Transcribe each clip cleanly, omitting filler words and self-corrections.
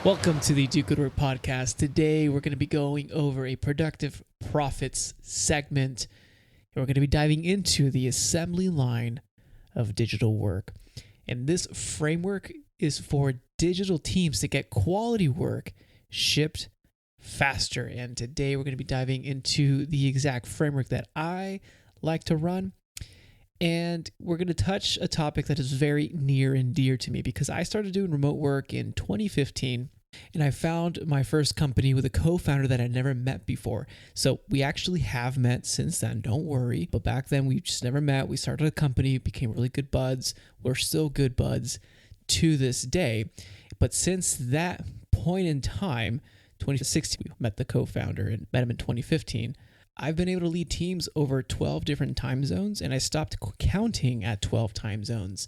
Welcome to the Do Good Work podcast. Today, we're going to be going over a productive profits segment. And we're going to be diving into the assembly line of digital work. And this framework is for digital teams to get quality work shipped faster. And today, we're going to be diving into the exact framework that I like to run. And we're going to touch a topic that is very near and dear to me because I started doing remote work in 2015. And I found my first company with a co-founder that I'd never met before. So we actually have met since then, don't worry. But back then we just never met. We started a company, became really good buds. We're still good buds to this day. But since that point in time, 2016, we met the co-founder and met him in 2015. I've been able to lead teams over 12 different time zones, and I stopped counting at 12 time zones.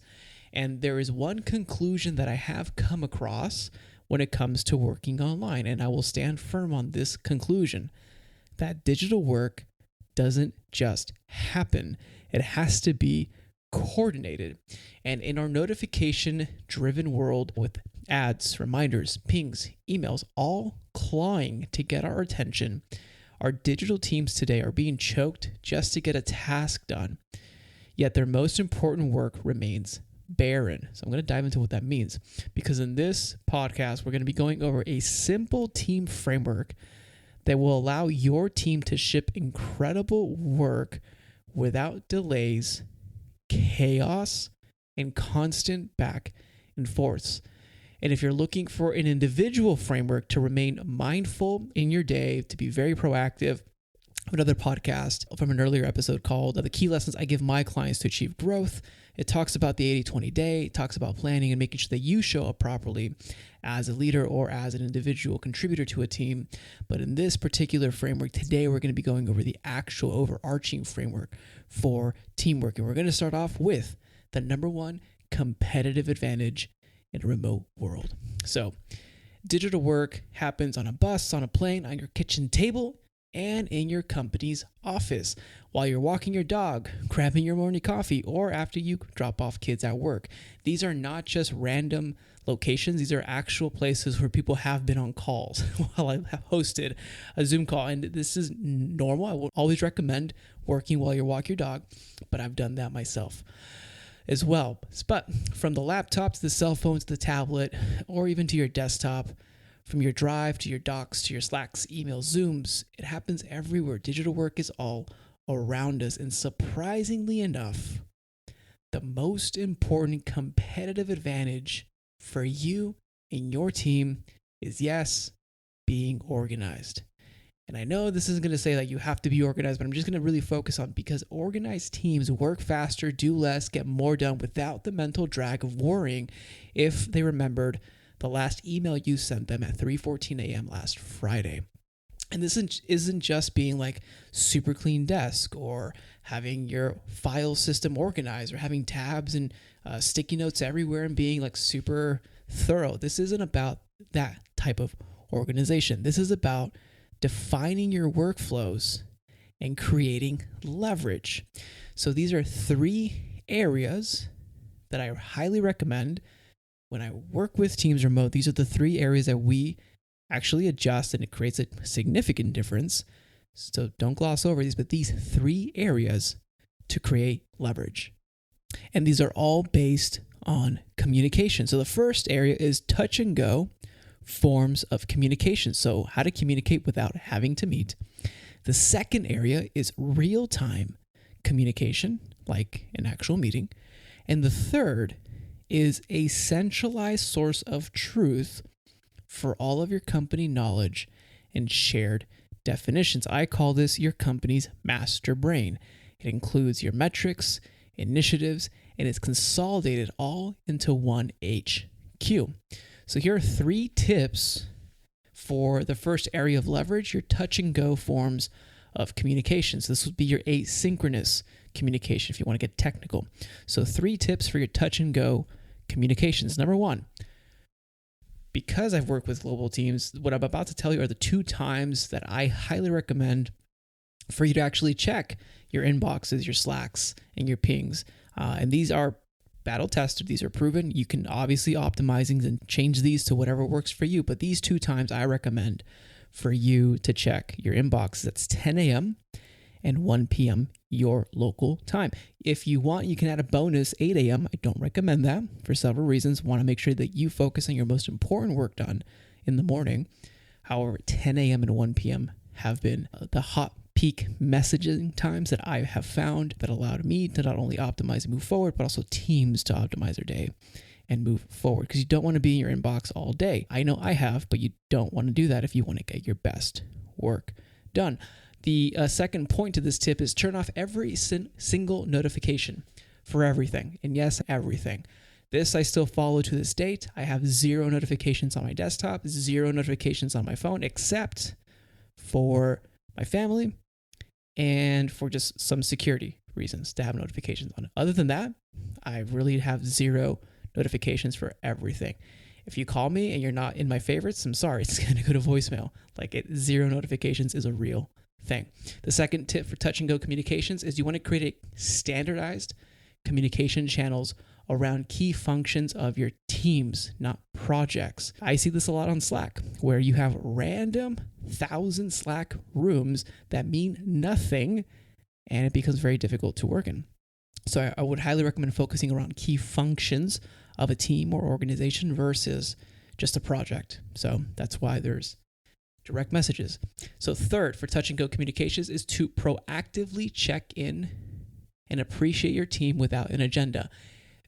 And there is one conclusion that I have come across when it comes to working online, and I will stand firm on this conclusion, that digital work doesn't just happen. It has to be coordinated. And in our notification-driven world with ads, reminders, pings, emails, all clawing to get our attention, our digital teams today are being choked just to get a task done, yet their most important work remains barren. So I'm going to dive into what that means, because in this podcast, we're going to be going over a simple team framework that will allow your team to ship incredible work without delays, chaos, and constant back and forths. And if you're looking for an individual framework to remain mindful in your day, to be very proactive, another podcast from an earlier episode called The Key Lessons I Give My Clients to Achieve Growth. It talks about the 80-20 day. It talks about planning and making sure that you show up properly as a leader or as an individual contributor to a team. But in this particular framework, today we're going to be going over the actual overarching framework for teamwork. And we're going to start off with the number one competitive advantage in a remote world. So digital work happens on a bus, on a plane, on your kitchen table, and in your company's office, while you're walking your dog, grabbing your morning coffee, or after you drop off kids at work. These are not just random locations. These are actual places where people have been on calls while I have hosted a Zoom call. And this is normal. I will always recommend working while you walk your dog, but I've done that myself as well. But from the laptop to the cell phone to the tablet, or even to your desktop, from your Drive to your Docs to your Slacks, emails, Zooms, it happens everywhere. Digital work is all around us. And surprisingly enough, the most important competitive advantage for you and your team is, yes, being organized. And I know this isn't going to say that you have to be organized, but I'm just going to really focus on, because organized teams work faster, do less, get more done without the mental drag of worrying if they remembered the last email you sent them at 3:14 a.m. last Friday. And this isn't just being like super clean desk or having your file system organized or having tabs and sticky notes everywhere and being like super thorough. This isn't about that type of organization. This is about defining your workflows and creating leverage. So these are three areas that I highly recommend. When I work with teams remote, these are the three areas that we actually adjust, and it creates a significant difference. So don't gloss over these, but these three areas to create leverage. And these are all based on communication. So the first area is touch and go forms of communication. So how to communicate without having to meet. The second area is real-time communication, like an actual meeting. And the third is a centralized source of truth for all of your company knowledge and shared definitions. I call this your company's master brain. It includes your metrics, initiatives, and it's consolidated all into one HQ. So here are three tips for the first area of leverage, your touch and go forms of communication. So this would be your asynchronous communication if you want to get technical. So 3 tips for your touch and go communications. Number 1, because I've worked with global teams, what I'm about to tell you are the 2 times that I highly recommend for you to actually check your inboxes, your Slacks, and your pings. And these are battle tested. These are proven. You can obviously optimize things and change these to whatever works for you. But these 2 times I recommend for you to check your inbox. That's 10 a.m. and 1 p.m. your local time. If you want, you can add a bonus 8 a.m. I don't recommend that for several reasons. Want to make sure that you focus on your most important work done in the morning. However, 10 a.m. and 1 p.m. have been the hot peak messaging times that I have found that allowed me to not only optimize and move forward, but also teams to optimize their day and move forward, because you don't want to be in your inbox all day. I know I have, but you don't want to do that if you want to get your best work done. The second point to this tip is turn off every single notification for everything. And yes, everything. This I still follow to this date. I have 0 notifications on my desktop, 0 notifications on my phone, except for my family and for just some security reasons to have notifications on it. Other than that, I really have 0 notifications for everything. If you call me and you're not in my favorites, I'm sorry, it's going to go to voicemail. 0 notifications is a real thing. The second tip for touch and go communications is you want to create a standardized communication channels around key functions of your teams, not projects. I see this a lot on Slack, where you have random 1,000 Slack rooms that mean nothing, and it becomes very difficult to work in. So I would highly recommend focusing around key functions of a team or organization versus just a project. So that's why there's direct messages. So third, for touch and go communications is to proactively check in and appreciate your team without an agenda.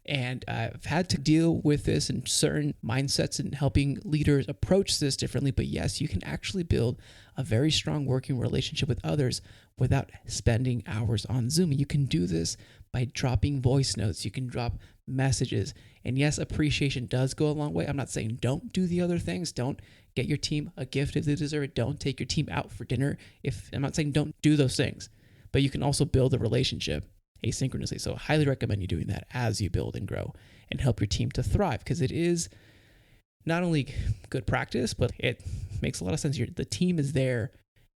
And I've had to deal with this in certain mindsets and helping leaders approach this differently. But yes, you can actually build a very strong working relationship with others without spending hours on Zoom. You can do this by dropping voice notes. You can drop messages. And yes, appreciation does go a long way. I'm not saying don't do the other things. Don't get your team a gift if they deserve it. Don't take your team out for dinner. I'm not saying don't do those things, but you can also build a relationship asynchronously. So I highly recommend you doing that as you build and grow and help your team to thrive, because it is not only good practice, but it makes a lot of sense. The team is there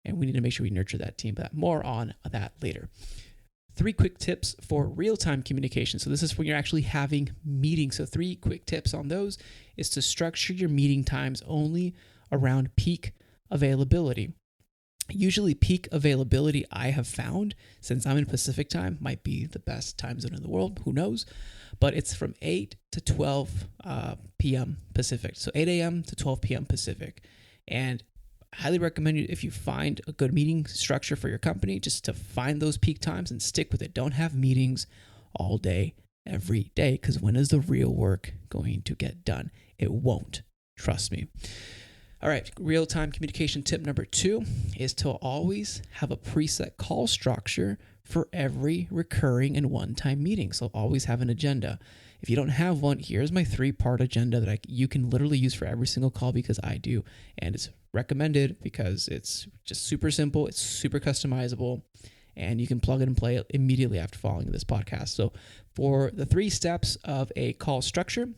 and we need to make sure we nurture that team, but more on that later. 3 quick tips for real-time communication. So this is when you're actually having meetings. So 3 quick tips on those is to structure your meeting times only around peak availability. Usually peak availability, I have found, since I'm in Pacific time, might be the best time zone in the world. Who knows? But it's from 8 to 12 p.m. Pacific. So 8 a.m. to 12 p.m. Pacific. And I highly recommend you, if you find a good meeting structure for your company, just to find those peak times and stick with it. Don't have meetings all day, every day, because when is the real work going to get done? It won't. Trust me. All right, real-time communication tip number 2 is to always have a preset call structure for every recurring and one-time meeting. So always have an agenda. If you don't have one, here's my 3-part agenda that you can literally use for every single call, because I do. And it's recommended because it's just super simple. It's super customizable, and you can plug it and play it immediately after following this podcast. So for the 3 steps of a call structure,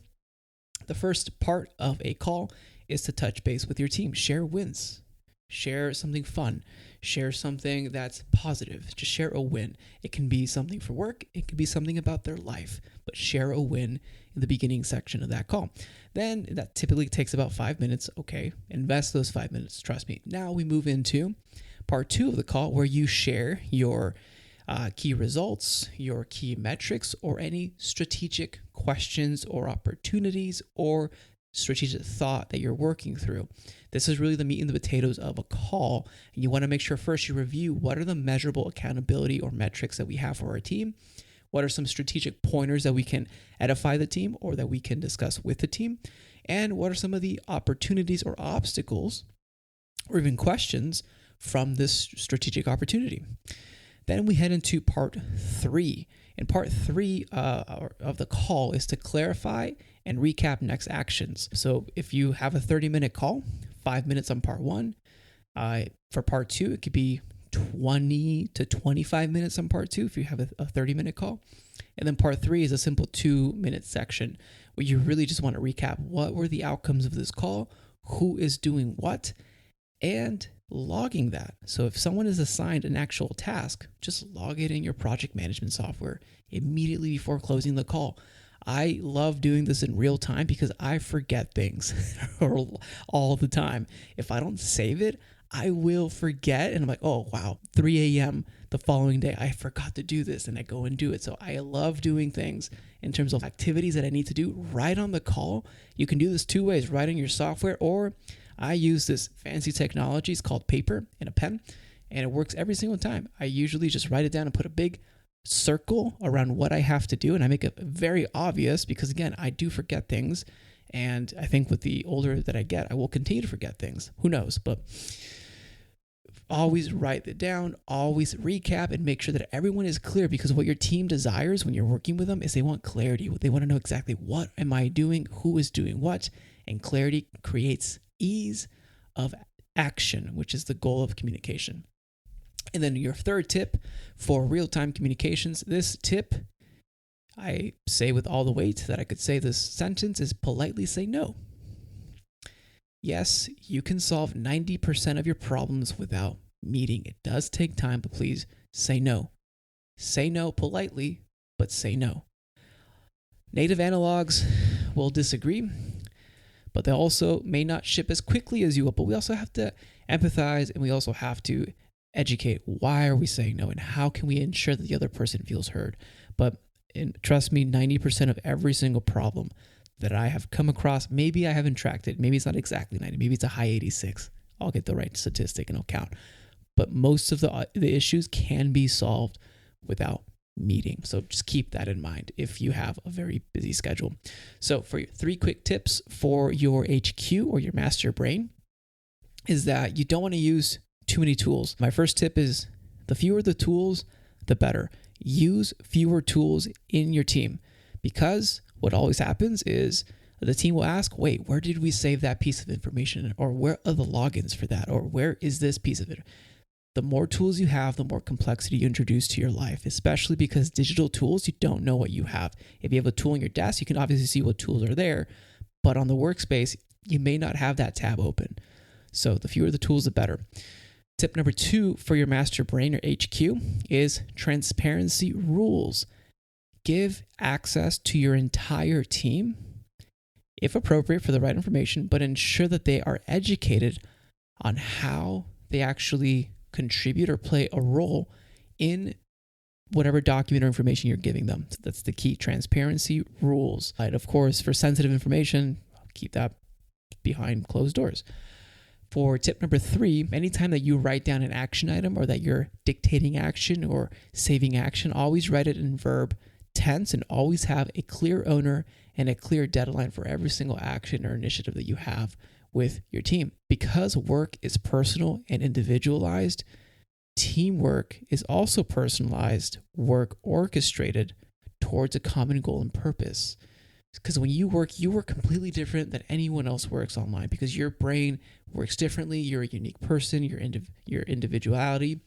the first part of a call is to touch base with your team. Share wins. Share something fun. Share something that's positive. Just share a win. It can be something for work. It could be something about their life. But share a win in the beginning section of that call. Then that typically takes about 5 minutes. Okay, invest those 5 minutes. Trust me. Now we move into part 2 of the call, where you share your key results, your key metrics, or any strategic questions or opportunities or strategic thought that you're working through. This is really the meat and the potatoes of a call. And you want to make sure first you review what are the measurable accountability or metrics that we have for our team. What are some strategic pointers that we can edify the team or that we can discuss with the team? And what are some of the opportunities or obstacles or even questions from this strategic opportunity? Then we head into part 3. And part 3 of the call is to clarify and recap next actions. So if you have a 30-minute call, 5 minutes on part 1. For part 2, it could be 20 to 25 minutes on part 2 if you have a 30-minute call. And then part 3 is a simple 2-minute section where you really just want to recap what were the outcomes of this call, who is doing what, and logging that. So if someone is assigned an actual task, just log it in your project management software immediately before closing the call. I love doing this in real time because I forget things all the time. If I don't save it, I will forget, and I'm like, oh wow, 3 a.m. the following day, I forgot to do this, and I go and do it. So I love doing things in terms of activities that I need to do right on the call. You can do this two ways, right in your software, or I use this fancy technology. It's called paper and a pen, and it works every single time. I usually just write it down and put a big circle around what I have to do, and I make it very obvious because, again, I do forget things, and I think with the older that I get, I will continue to forget things. Who knows? But always write it down, always recap, and make sure that everyone is clear, because what your team desires when you're working with them is they want clarity. They want to know exactly what am I doing, who is doing what, and clarity creates ease of action, which is the goal of communication. And then your third tip for real-time communications, this tip I say with all the weight that I could say this sentence, is politely say no. Yes, you can solve 90% of your problems without meeting. It does take time, but please say no. Say no politely, but say no. Native analogs will disagree, but they also may not ship as quickly as you will. But we also have to empathize, and we also have to educate. Why are we saying no, and how can we ensure that the other person feels heard? But trust me, 90% of every single problem that I have come across, maybe I haven't tracked it, maybe it's not exactly 90, maybe it's a high 86. I'll get the right statistic and I'll count. But most of the issues can be solved without meeting. So just keep that in mind if you have a very busy schedule. So for your 3 quick tips for your HQ or your master brain is that you don't want to use too many tools. My first tip is the fewer the tools, the better. Use fewer tools in your team, because what always happens is the team will ask, wait, where did we save that piece of information? Or where are the logins for that? Or where is this piece of it? The more tools you have, the more complexity you introduce to your life, especially because digital tools, you don't know what you have. If you have a tool on your desk, you can obviously see what tools are there, but on the workspace, you may not have that tab open. So the fewer the tools, the better. Tip number 2 for your master brain or HQ is transparency rules. Give access to your entire team, if appropriate, for the right information, but ensure that they are educated on how they actually contribute or play a role in whatever document or information you're giving them. So that's the key, transparency rules. And of course, for sensitive information, keep that behind closed doors. For tip number 3, anytime that you write down an action item or that you're dictating action or saving action, always write it in verb tense and always have a clear owner and a clear deadline for every single action or initiative that you have with your team. Because work is personal and individualized, teamwork is also personalized, work orchestrated towards a common goal and purpose. Because when you work completely different than anyone else works online, because your brain works differently. You're a unique person, your individuality.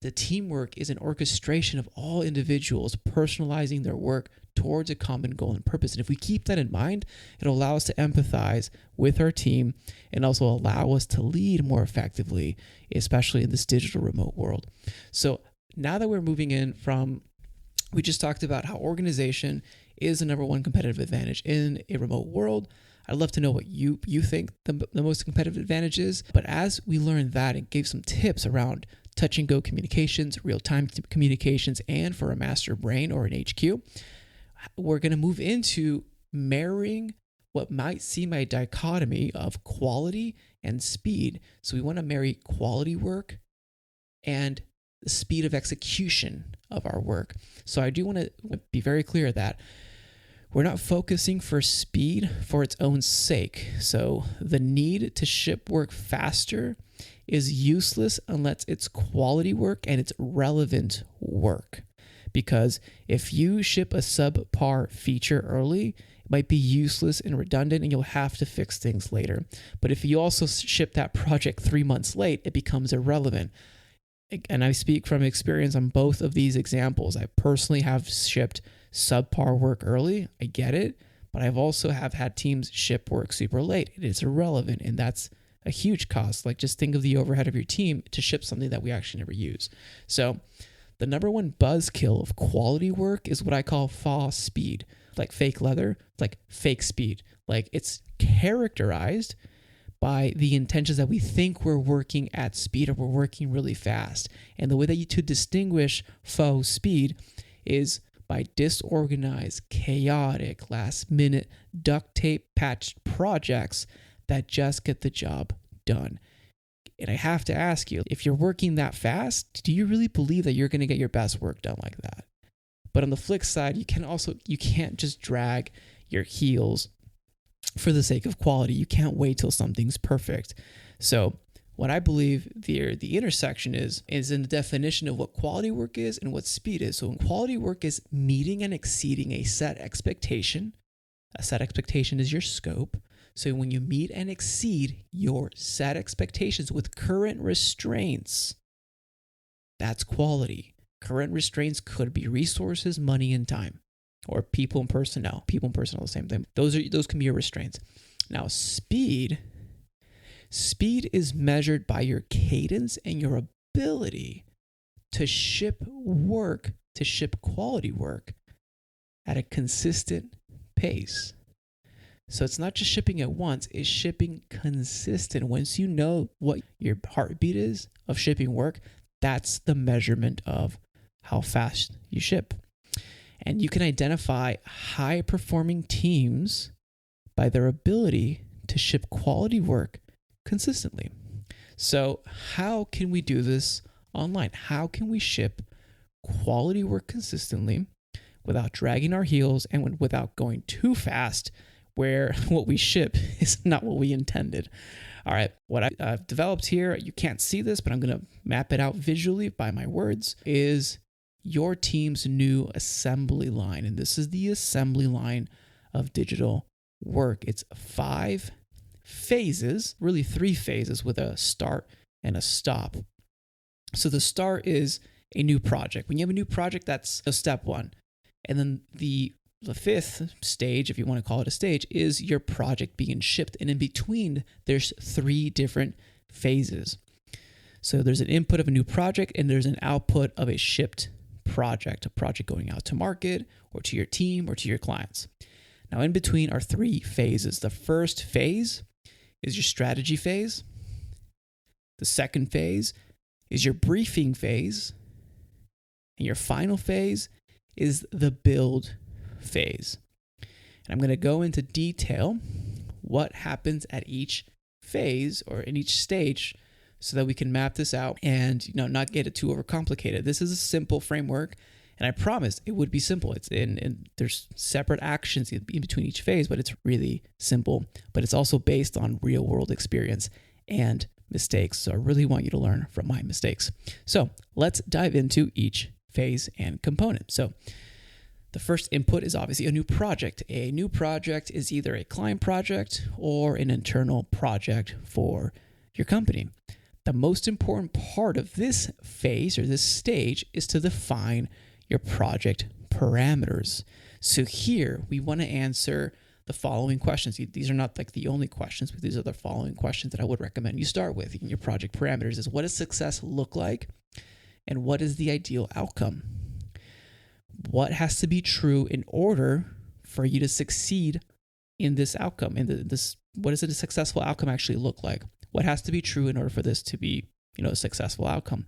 The teamwork is an orchestration of all individuals personalizing their work towards a common goal and purpose. And if we keep that in mind, it'll allow us to empathize with our team and also allow us to lead more effectively, especially in this digital remote world. So now that we're moving in from, we just talked about how organization is the number one competitive advantage in a remote world. I'd love to know what you think the most competitive advantage is. But as we learned that and gave some tips around touch and go communications, real-time communications, and for a master brain or an HQ, we're going to move into marrying what might seem a dichotomy of quality and speed. So we want to marry quality work and the speed of execution of our work. So I do want to be very clear that we're not focusing for speed for its own sake. So the need to ship work faster is useless unless it's quality work and it's relevant work. Because if you ship a subpar feature early, it might be useless and redundant and you'll have to fix things later. But if you also ship that project 3 months late, it becomes irrelevant. And I speak from experience on both of these examples. I personally have shipped subpar work early. I get it. But I've also have had teams ship work super late. It is irrelevant. And that's a huge cost. Like just think of the overhead of your team to ship something that we actually never use. So The number one buzzkill of quality work is what I call false speed. Like fake leather, it's like fake speed. Like it's characterized by the intentions that we think we're working at speed or we're working really fast. And the way that you to distinguish faux speed is by disorganized, chaotic, last minute, duct tape patched projects that just get the job done. And I have to ask you, if you're working that fast, do you really believe that you're going to get your best work done like that? But on the flip side, you can't just drag your heels for the sake of quality. You can't wait till something's perfect. So what I believe the intersection is in the definition of what quality work is and what speed is. So when quality work is meeting and exceeding a set expectation is your scope. So when you meet and exceed your set expectations with current restraints, that's quality. Current restraints could be resources, money, and time, or people and personnel. People and personnel, the same thing. Those can be your restraints. Now, speed is measured by your cadence and your ability to ship quality work at a consistent pace. So it's not just shipping at once, it's shipping consistent. Once you know what your heartbeat is of shipping work, that's the measurement of how fast you ship. And you can identify high-performing teams by their ability to ship quality work consistently. So how can we do this online? How can we ship quality work consistently without dragging our heels and without going too fast where what we ship is not what we intended? All right, what I've developed here, you can't see this, but I'm going to map it out visually by my words, is your team's new assembly line. And this is the assembly line of digital work. It's 5 phases, really 3 phases with a start and a stop. So the start is a new project. When you have a new project, that's a step 1. And then the 5th stage, if you want to call it a stage, is your project being shipped. And in between, there's 3 different phases. So there's an input of a new project and there's an output of a shipped project, a project going out to market or to your team or to your clients. Now, in between are 3 phases. The first phase is your strategy phase. The second phase is your briefing phase. And your final phase is the build phase. And I'm going to go into detail what happens at each phase or in each stage so that we can map this out and not get it too overcomplicated. This is a simple framework, and I promise it would be simple. It's there's separate actions in between each phase, but it's really simple. But it's also based on real world experience and mistakes. So I really want you to learn from my mistakes. So let's dive into each phase and component. So the first input is obviously a new project. A new project is either a client project or an internal project for your company. The most important part of this phase or this stage is to define your project parameters. So here we want to answer the following questions. These are not like the only questions, but these are the following questions that I would recommend you start with in your project parameters is what does success look like and what is the ideal outcome? What has to be true in order for you to succeed in this outcome? What does a successful outcome actually look like? What has to be true in order for this to be, a successful outcome?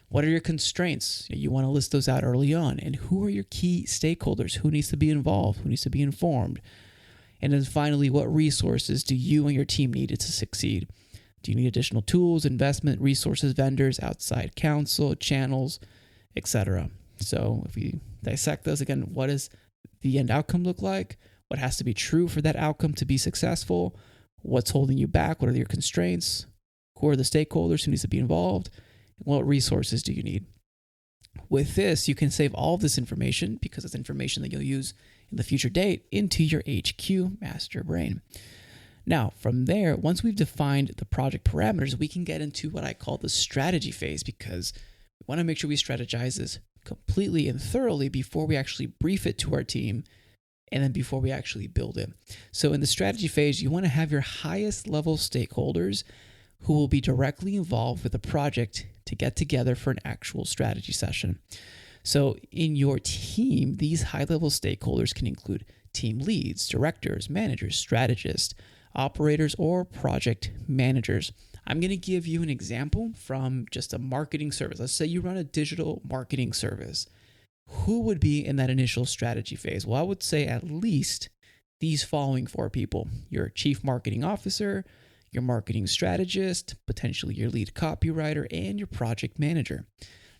What are your constraints? You want to list those out early on. And who are your key stakeholders? Who needs to be involved? Who needs to be informed? And then finally, what resources do you and your team need to succeed? Do you need additional tools, investment, resources, vendors, outside counsel, channels, etc.? So if we dissect those again, what does the end outcome look like? What has to be true for that outcome to be successful? What's holding you back? What are your constraints? Who are the stakeholders who needs to be involved? What resources do you need? With this, you can save all of this information because it's information that you'll use in the future date into your HQ master brain. Now, from there, once we've defined the project parameters, we can get into what I call the strategy phase because we want to make sure we strategize this completely and thoroughly before we actually brief it to our team and then before we actually build it. So in the strategy phase, you want to have your highest level stakeholders who will be directly involved with the project to get together for an actual strategy session. So in your team, these high-level stakeholders can include team leads, directors, managers, strategists, operators, or project managers. I'm going to give you an example from just a marketing service. Let's say you run a digital marketing service. Who would be in that initial strategy phase? Well, I would say at least these following 4 people: your chief marketing officer, your marketing strategist, potentially your lead copywriter, and your project manager.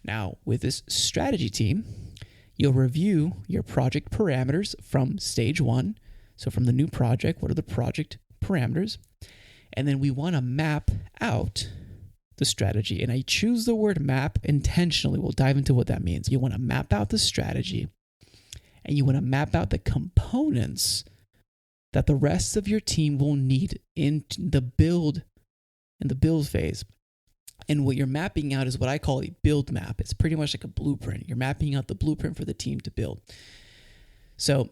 Now, with this strategy team, you'll review your project parameters from stage 1. So from the new project, what are the project parameters? And then we want to map out the strategy. And I choose the word map intentionally. We'll dive into what that means. You want to map out the strategy, and you want to map out the components that the rest of your team will need in the build phase. And what you're mapping out is what I call a build map. It's pretty much like a blueprint. You're mapping out the blueprint for the team to build. So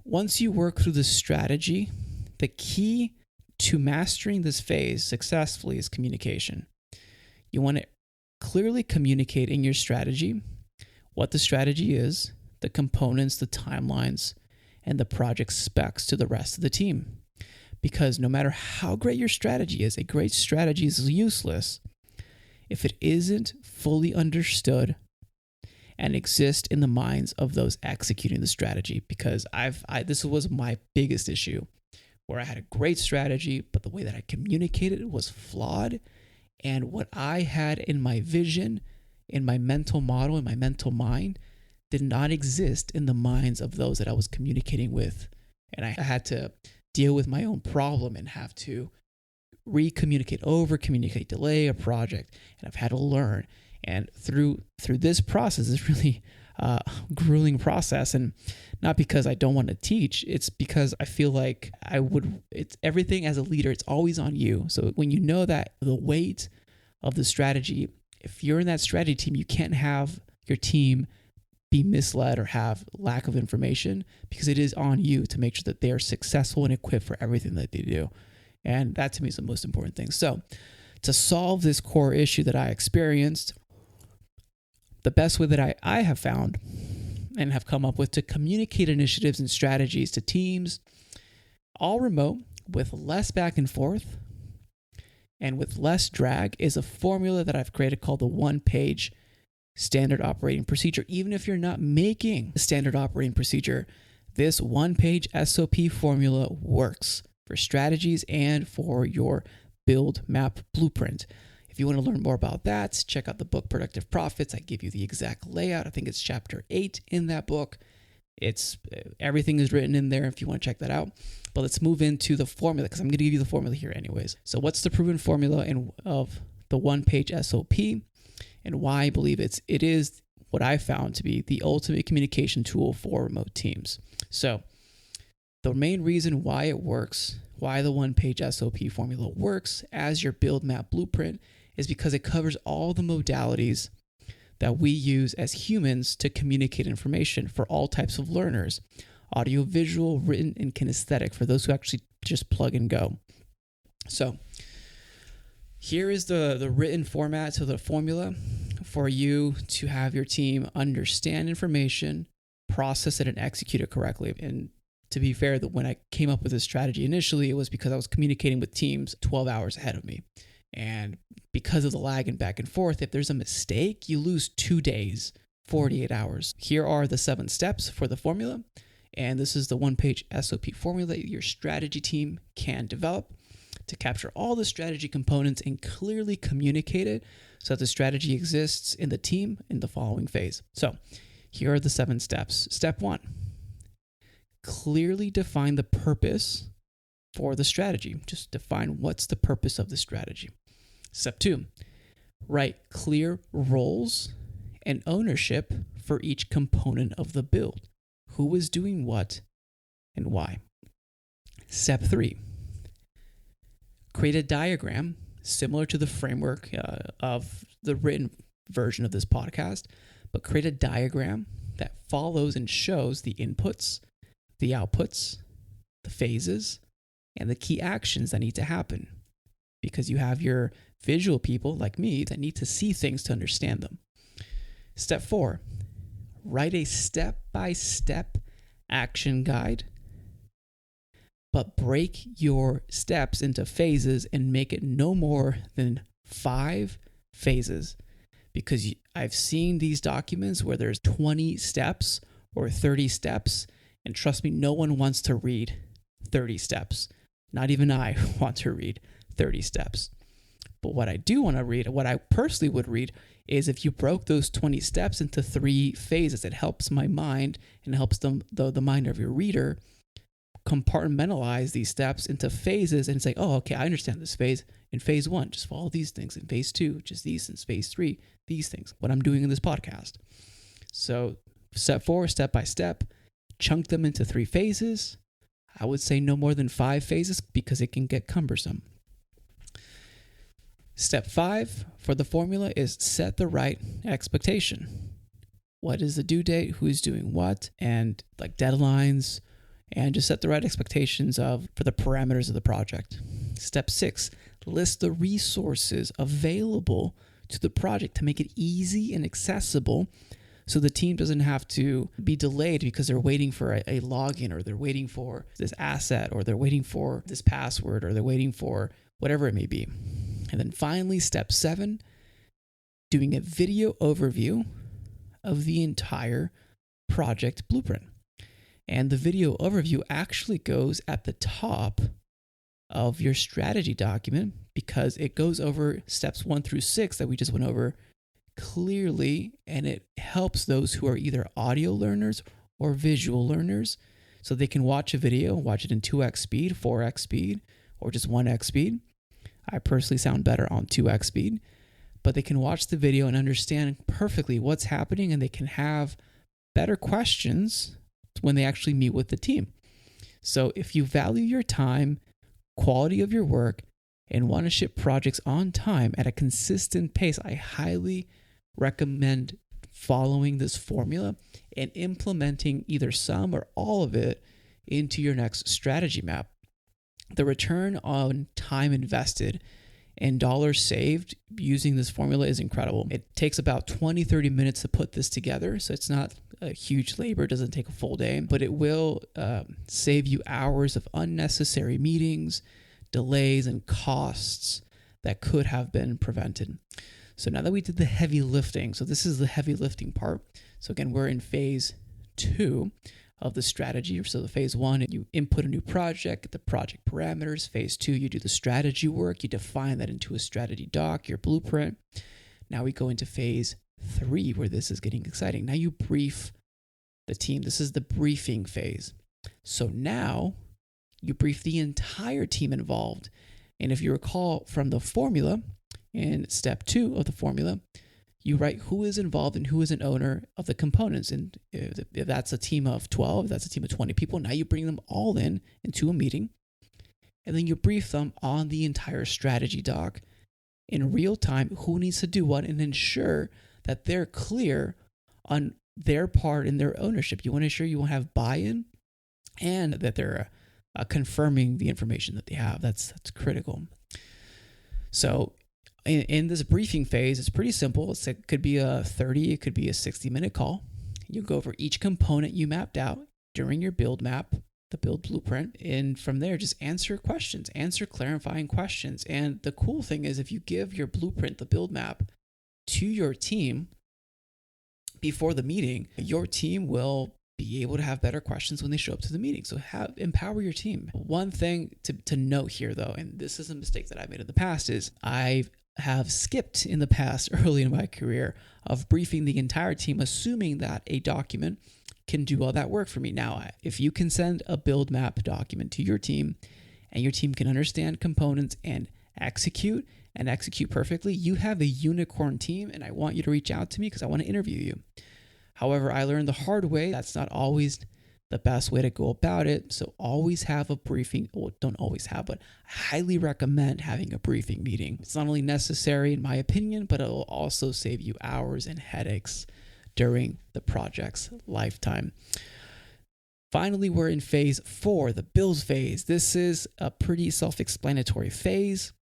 once you work through the strategy, the key to mastering this phase successfully is communication. You want to clearly communicate in your strategy what the strategy is, the components, the timelines, and the project specs to the rest of the team. Because no matter how great your strategy is, a great strategy is useless if it isn't fully understood and exists in the minds of those executing the strategy. Because this was my biggest issue, where I had a great strategy, but the way that I communicated it was flawed. And what I had in my vision, in my mental model, in my mental mind, did not exist in the minds of those that I was communicating with. And I had to deal with my own problem and have to re-communicate, over-communicate, delay a project. And I've had to learn. And through this process, this really grueling process, and not because I don't want to teach, it's because I feel like it's everything as a leader, it's always on you. So when you know that the weight of the strategy, if you're in that strategy team, you can't have your team be misled or have lack of information, because it is on you to make sure that they are successful and equipped for everything that they do. And that to me is the most important thing. So to solve this core issue that I experienced, the best way that I have found and have come up with to communicate initiatives and strategies to teams, all remote, with less back and forth and with less drag, is a formula that I've created called the one-page standard operating procedure. Even if you're not making a standard operating procedure, this one-page SOP formula works for strategies and for your build map blueprint. If you want to learn more about that, check out the book Productive Profits. I give you the exact layout. I think it's chapter 8 in that book. Everything is written in there if you want to check that out. But let's move into the formula, because I'm going to give you the formula here anyways. So what's the proven formula of the one-page SOP, and why I believe it is what I found to be the ultimate communication tool for remote teams. So the main reason why it works, why the one-page SOP formula works as your build map blueprint, is because it covers all the modalities that we use as humans to communicate information for all types of learners: audio, visual, written, and kinesthetic, for those who actually just plug and go. So here is the written format, so the formula for you to have your team understand information, process it, and execute it correctly. And to be fair, that when I came up with this strategy initially, it was because I was communicating with teams 12 hours ahead of me. And because of the lag and back and forth, if there's a mistake, you lose 2 days, 48 hours. Here are the 7 steps for the formula. And this is the one-page SOP formula your strategy team can develop to capture all the strategy components and clearly communicate it so that the strategy exists in the team in the following phase. So here are the 7 steps. Step 1, clearly define the purpose for the strategy. Just define what's the purpose of the strategy. Step 2, write clear roles and ownership for each component of the build. Who is doing what and why? Step 3, create a diagram similar to the framework of the written version of this podcast, but create a diagram that follows and shows the inputs, the outputs, the phases, and the key actions that need to happen. because you have your visual people like me that need to see things to understand them. Step 4, write a step-by-step action guide, but break your steps into phases and make it no more than 5 phases. Because I've seen these documents where there's 20 steps or 30 steps, and trust me, no one wants to read 30 steps. Not even I want to read 30 steps. But what I do want to read, what I personally would read, is if you broke those 20 steps into 3 phases. It helps my mind and helps the mind of your reader compartmentalize these steps into phases and say, oh, okay, I understand this phase. In phase 1, just follow these things. In phase 2, just these. In phase 3, these things. What I'm doing in this podcast. So step 4, step by step, chunk them into 3 phases. I would say no more than 5 phases because it can get cumbersome. Step 5 for the formula is set the right expectation. What is the due date? Who's doing what? And like deadlines, and just set the right expectations for the parameters of the project. Step 6, list the resources available to the project to make it easy and accessible so the team doesn't have to be delayed because they're waiting for a login, or they're waiting for this asset, or they're waiting for this password, or they're waiting for whatever it may be. And then finally, step 7, doing a video overview of the entire project blueprint. And the video overview actually goes at the top of your strategy document because it goes over steps 1 through 6 that we just went over clearly, and it helps those who are either audio learners or visual learners so they can watch a video, watch it in 2x speed, 4x speed, or just 1x speed. I personally sound better on 2x speed, but they can watch the video and understand perfectly what's happening, and they can have better questions when they actually meet with the team. So if you value your time, quality of your work, and want to ship projects on time at a consistent pace, I highly recommend following this formula and implementing either some or all of it into your next strategy map. The return on time invested and dollars saved using this formula is incredible. It takes about 20-30 minutes to put this together, so it's not a huge labor. It doesn't take a full day, but it will save you hours of unnecessary meetings, delays, and costs that could have been prevented. So now that we did the heavy lifting, so this is the heavy lifting part. So again, we're in phase 2 of the strategy. So the phase 1, you input a new project, get the project parameters. Phase 2, you do the strategy work. You define that into a strategy doc, your blueprint. Now we go into phase 3, where this is getting exciting. Now you brief the team. This is the briefing phase. So now you brief the entire team involved. And if you recall from the formula, in step 2 of the formula, you write who is involved and who is an owner of the components. And if that's a team of 12, that's a team of 20 people, now you bring them all into a meeting, and then you brief them on the entire strategy doc in real time, who needs to do what, and ensure that they're clear on their part in their ownership. You want to ensure you want to have buy-in and that they're confirming the information that they have. That's critical. So in this briefing phase, it's pretty simple. It could be a 30, it could be a 60-minute call. You go over each component you mapped out during your build map, the build blueprint, and from there, just answer questions, answer clarifying questions. And the cool thing is, if you give your blueprint, the build map, to your team before the meeting, your team will be able to have better questions when they show up to the meeting. So empower your team. One thing to note here, though, and this is a mistake that I made in the past, is I have skipped in the past early in my career of briefing the entire team, assuming that a document can do all that work for me. Now, if you can send a build map document to your team and your team can understand components and execute perfectly, you have a unicorn team, and I want you to reach out to me because I want to interview you. However, I learned the hard way that's not always the best way to go about it. So always have a briefing. Well, don't always have, but I highly recommend having a briefing meeting. It's not only necessary, in my opinion, but it'll also save you hours and headaches during the project's lifetime. Finally, we're in phase 4, the build phase. This is a pretty self-explanatory phase.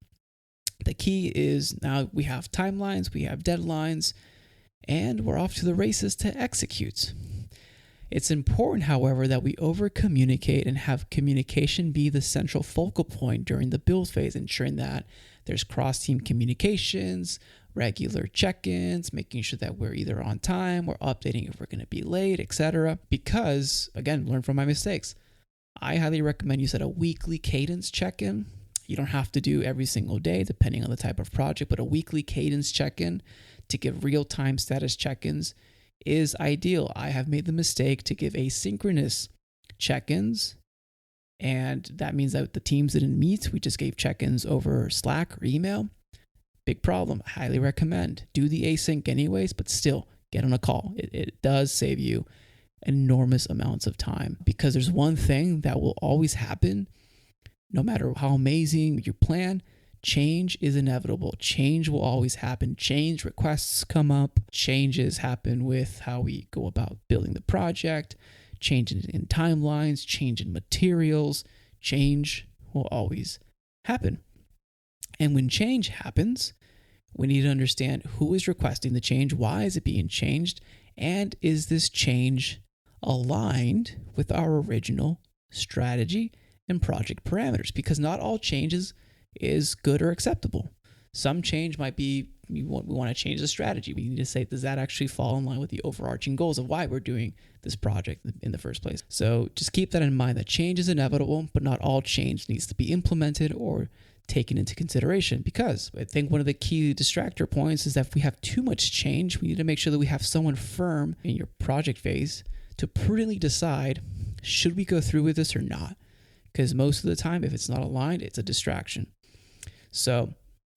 The key is now we have timelines, we have deadlines, and we're off to the races to execute. It's important, however, that we over-communicate and have communication be the central focal point during the build phase, ensuring that there's cross-team communications, regular check-ins, making sure that we're either on time or updating if we're going to be late, etc. Because, again, learn from my mistakes. I highly recommend you set a weekly cadence check-in. You don't have to do every single day, depending on the type of project, but a weekly cadence check-in to give real-time status check-ins is ideal. I have made the mistake to give asynchronous check-ins, and that means that the teams didn't meet. We just gave check-ins over Slack or email. Big problem. I highly recommend do the async anyways, but still get on a call. It does save you enormous amounts of time, because there's one thing that will always happen no matter how amazing you plan. Change is inevitable. Change will always happen. Change requests come up. Changes happen with how we go about building the project. Change in timelines, change in materials. Change will always happen. And when change happens, we need to understand who is requesting the change, why is it being changed, and is this change aligned with our original strategy and project parameters? Because not all changes is good or acceptable. Some change might be, we want to change the strategy. We need to say, does that actually fall in line with the overarching goals of why we're doing this project in the first place? So just keep that in mind, that change is inevitable, but not all change needs to be implemented or taken into consideration. Because I think one of the key distractor points is that if we have too much change, we need to make sure that we have someone firm in your project phase to prudently decide, should we go through with this or not? Because most of the time, if it's not aligned, it's a distraction. So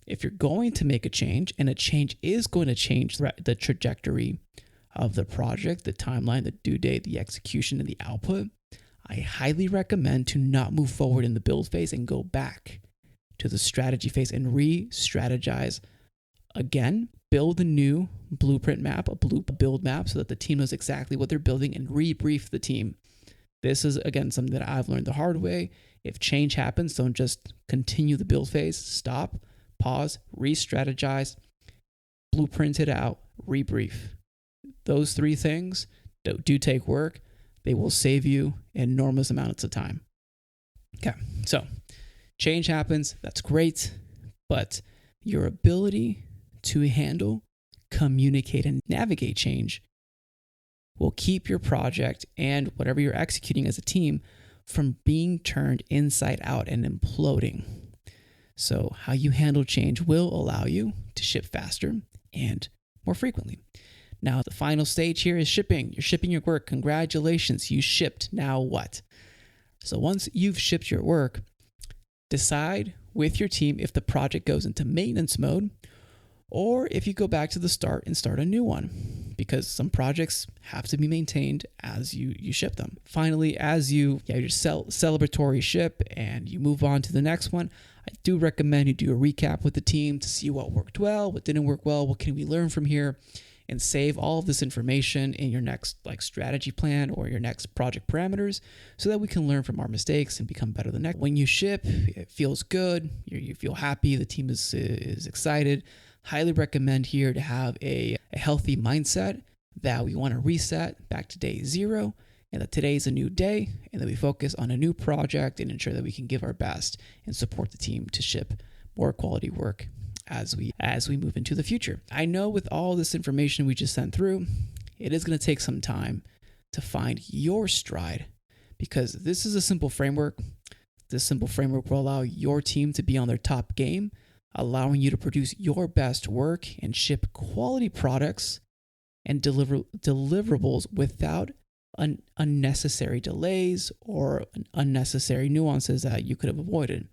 if you're going to make a change, and a change is going to change the trajectory of the project, the timeline, the due date, the execution, and the output, I highly recommend to not move forward in the build phase and go back to the strategy phase and re-strategize again. Build a new blueprint map, a build map, so that the team knows exactly what they're building, and rebrief the team. This is, again, something that I've learned the hard way. If change happens, don't just continue the build phase. Stop, pause, re-strategize, blueprint it out, rebrief. Those three things do take work. They will save you enormous amounts of time. Okay, so change happens. That's great. But your ability to handle, communicate, and navigate change will keep your project and whatever you're executing as a team from being turned inside out and imploding. So how you handle change will allow you to ship faster and more frequently. Now, the final stage here is shipping. You're shipping your work. Congratulations, you shipped. Now what? So once you've shipped your work, decide with your team if the project goes into maintenance mode or if you go back to the start and start a new one, because some projects have to be maintained as you ship them. Finally, as you celebratory ship and you move on to the next one, I do recommend you do a recap with the team to see what worked well, what didn't work well, what can we learn from here, and save all of this information in your next strategy plan or your next project parameters so that we can learn from our mistakes and become better the next. When you ship, it feels good, you feel happy, the team is excited. Highly recommend here to have a healthy mindset that we want to reset back to day 0 and that today is a new day and that we focus on a new project and ensure that we can give our best and support the team to ship more quality work as we move into the future. I know with all this information we just sent through, it is going to take some time to find your stride, because this is a simple framework. This simple framework will allow your team to be on their top game, allowing you to produce your best work and ship quality products and deliverables without unnecessary delays or unnecessary nuances that you could have avoided.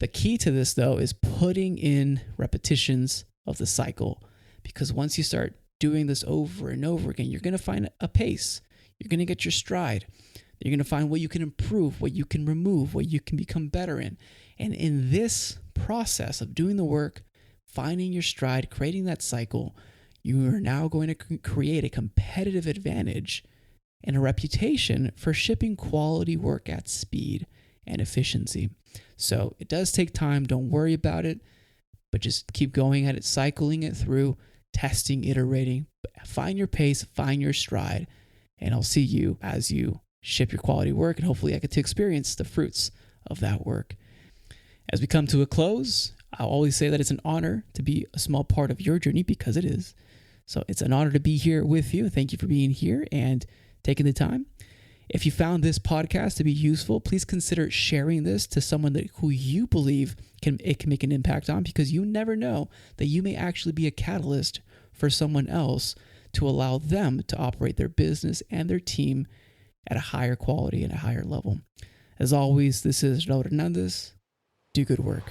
The key to this, though, is putting in repetitions of the cycle, because once you start doing this over and over again, you're going to find a pace. You're going to get your stride. You're going to find what you can improve, what you can remove, what you can become better in. And in this process of doing the work, finding your stride, creating that cycle, you are now going to create a competitive advantage and a reputation for shipping quality work at speed and efficiency. So it does take time. Don't worry about it. but just keep going at it, cycling it through, testing, iterating. Find your pace, find your stride, and I'll see you as you ship your quality work, and hopefully I get to experience the fruits of that work. As we come to a close, I'll always say that it's an honor to be a small part of your journey, because it is. So it's an honor to be here with you. Thank you for being here and taking the time. If you found this podcast to be useful, please consider sharing this to someone who you believe it can make an impact on, because you never know that you may actually be a catalyst for someone else to allow them to operate their business and their team at a higher quality and a higher level. As always, this is Raul Hernandez. Do good work.